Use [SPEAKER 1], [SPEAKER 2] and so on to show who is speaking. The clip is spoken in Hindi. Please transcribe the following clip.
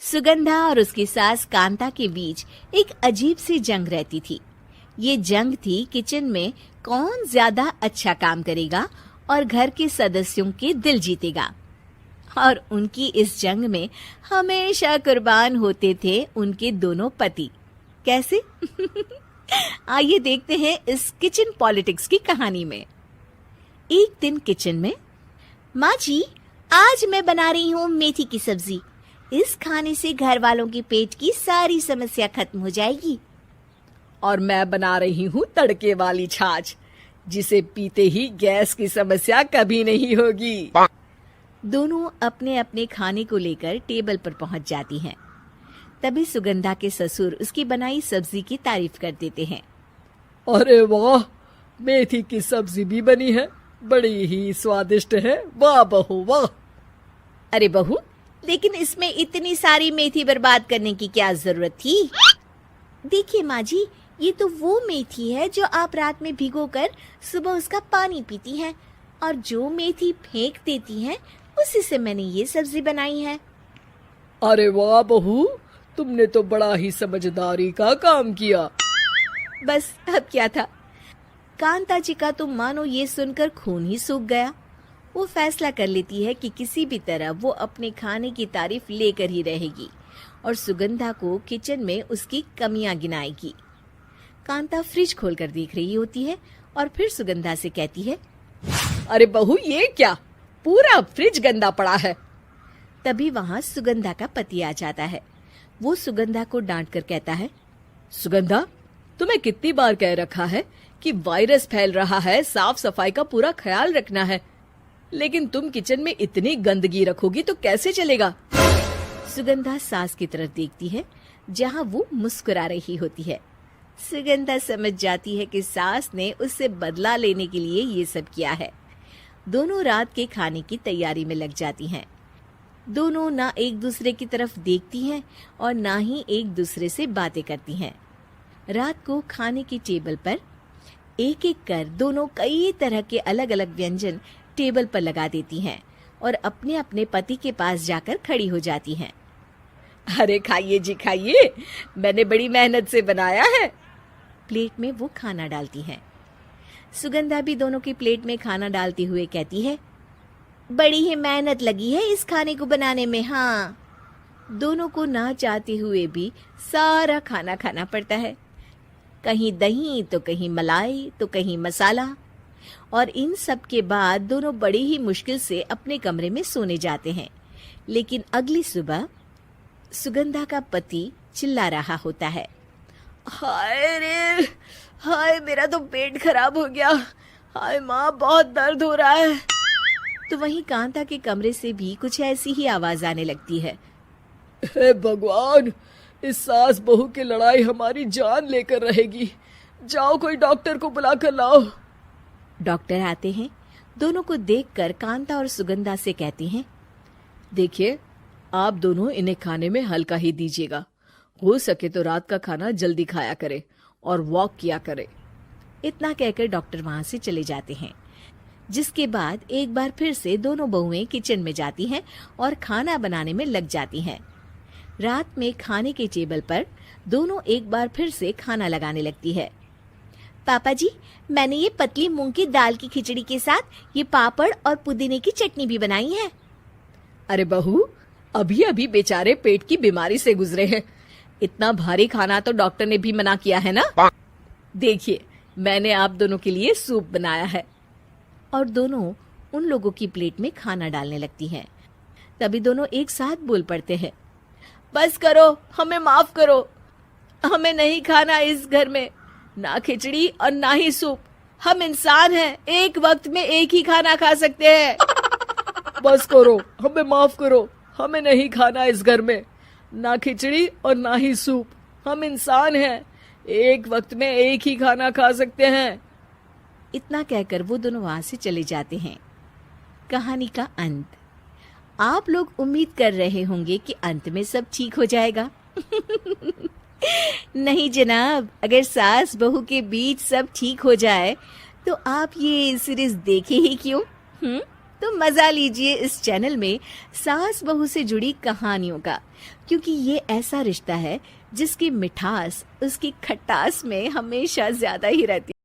[SPEAKER 1] सुगंधा और उसकी सास कांता के बीच एक अजीब सी जंग रहती थी। ये जंग थी किचन में कौन ज्यादा अच्छा काम करेगा और घर के सदस्यों के दिल जीतेगा। और उनकी इस जंग में हमेशा कुर्बान होते थे उनके दोनों पति। कैसे? आइए देखते हैं इस किचन पॉलिटिक्स की कहानी में। एक दिन किचन में, माँ जी, आज मैं बना रही हूँ मेथी की सब्जी। इस खाने से घर वालों के पेट की सारी समस्या खत्म हो जाएगी।
[SPEAKER 2] और मैं बना रही हूँ तड़के वाली छाछ, जिसे पीते ही गैस की समस्या कभी नहीं होगी।
[SPEAKER 1] दोनों अपने अपने खाने को लेकर टेबल पर पहुंच जाती हैं। तभी सुगंधा के ससुर उसकी बनाई सब्जी की तारीफ कर देते हैं।
[SPEAKER 2] अरे वाह, मेथी की सब्जी भी बनी है, बड़ी ही स्वादिष्ट है। वाह बहू वाह।
[SPEAKER 1] अरे बहू, लेकिन इसमें इतनी सारी मेथी बर्बाद करने की क्या जरूरत थी? देखिए माँ जी, ये तो वो मेथी है जो आप रात में भिगोकर सुबह उसका पानी पीती हैं, और जो मेथी फेंक देती हैं उसी से मैंने ये सब्जी बनाई है।
[SPEAKER 2] अरे वाह बहू, तुमने तो बड़ा ही समझदारी का काम किया।
[SPEAKER 1] बस अब क्या था, कांता जी का तो मानो ये सुनकर खून ही सूख गया। वो फैसला कर लेती है कि किसी भी तरह वो अपने खाने की तारीफ लेकर ही रहेगी और सुगंधा को किचन में उसकी कमियां गिनाएगी। कांता फ्रिज खोलकर देख रही होती है और फिर सुगंधा से कहती है,
[SPEAKER 2] अरे बहू, ये क्या, पूरा फ्रिज गंदा पड़ा है।
[SPEAKER 1] तभी वहाँ सुगंधा का पति आ जाता है। वो सुगंधा को डांट कर कहता है,
[SPEAKER 2] सुगंधा, तुम्हें कितनी बार कह रखा है कि वायरस फैल रहा है, साफ सफाई का पूरा ख्याल रखना है, लेकिन तुम किचन में इतनी गंदगी रखोगी तो कैसे चलेगा।
[SPEAKER 1] सुगंधा सास की तरफ देखती है जहाँ वो मुस्कुरा रही होती है। सुगंधा समझ जाती है कि सास ने उससे बदला लेने के लिए ये सब किया है। दोनों रात के खाने की तैयारी में लग जाती हैं। दोनों ना एक दूसरे की तरफ देखती हैं और ना ही एक दूसरे से बातें करती हैं। रात को खाने की टेबल पर एक एक कर दोनों कई तरह के अलग अलग व्यंजन टेबल पर लगा देती हैं और अपने अपने पति के पास जाकर खड़ी हो जाती हैं।
[SPEAKER 2] अरे खाइए जी खाइए, मैंने बड़ी मेहनत से बनाया है।
[SPEAKER 1] प्लेट में वो खाना डालती हैं। सुगंधा भी दोनों की प्लेट में खाना डालते हुए कहती है, बड़ी ही मेहनत लगी है इस खाने को बनाने में। हाँ, दोनों को ना चाहते हुए भी सारा खाना खाना पड़ता है। कहीं दही तो कहीं मलाई तो कहीं मसाला। और इन सब के बाद दोनों बड़ी ही मुश्किल से अपने कमरे में सोने जाते हैं। लेकिन अगली सुबह सुगंधा का पति चिल्ला रहा होता है,
[SPEAKER 2] हाय रे, हाय मेरा तो पेट खराब हो गया, हाय माँ बहुत दर्द हो रहा है।
[SPEAKER 1] तो वहीं कांता के कमरे से भी कुछ ऐसी ही आवाज आने लगती है।
[SPEAKER 2] हे भगवान, इस सास बहू की लड़ाई हमारी जान लेकर रहेगी। जाओ कोई डॉक्टर को बुला कर लाओ।
[SPEAKER 1] डॉक्टर आते हैं। दोनों को देखकर कांता और सुगंधा से कहते हैं,
[SPEAKER 2] देखिए, आप दोनों इन्हें खाने में हल्का ही दीजिएगा। हो सके तो रात का खाना जल्दी खाया करे और वॉक किया करे।
[SPEAKER 1] इतना कहकर डॉक्टर वहां से चले जाते हैं। जिसके बाद एक बार फिर से दोनों बहुएं किचन में जाती हैं और खाना बनाने में लग जाती हैं। रात में खाने के टेबल पर दोनों एक बार फिर से खाना लगाने लगती है। पापा जी, मैंने ये पतली मूंग की दाल की खिचड़ी के साथ ये पापड़ और पुदीने की चटनी भी बनाई है।
[SPEAKER 2] अरे बहू, अभी अभी बेचारे पेट की बीमारी से गुजरे हैं, इतना भारी खाना तो डॉक्टर ने भी मना किया है ना। देखिए, मैंने आप दोनों के लिए सूप बनाया है।
[SPEAKER 1] और दोनों उन लोगों की प्लेट में खाना डालने लगती हैं। तभी दोनों एक साथ बोल पड़ते हैं,
[SPEAKER 2] बस करो, हमें माफ करो, हमें नहीं खाना इस घर में ना खिचड़ी और ना ही सूप। हम इंसान हैं, एक वक्त में एक ही खाना खा सकते हैं। बस करो, हमें माफ करो, हमें नहीं खाना इस घर में ना खिचड़ी और ना ही सूप। हम इंसान हैं, एक वक्त में एक ही खाना खा सकते हैं।
[SPEAKER 1] इतना कहकर वो दोनों वहां से चले जाते हैं। कहानी का अंत। आप लोग उम्मीद कर रहे होंगे कि अंत में सब ठीक हो जाएगा। नहीं जनाब, अगर सास बहू के बीच सब ठीक हो जाए तो आप ये सीरीज देखे ही क्यों? तो मजा लीजिए इस चैनल में सास बहू से जुड़ी कहानियों का। क्योंकि ये ऐसा रिश्ता है जिसकी मिठास उसकी खटास में हमेशा ज्यादा ही रहती है।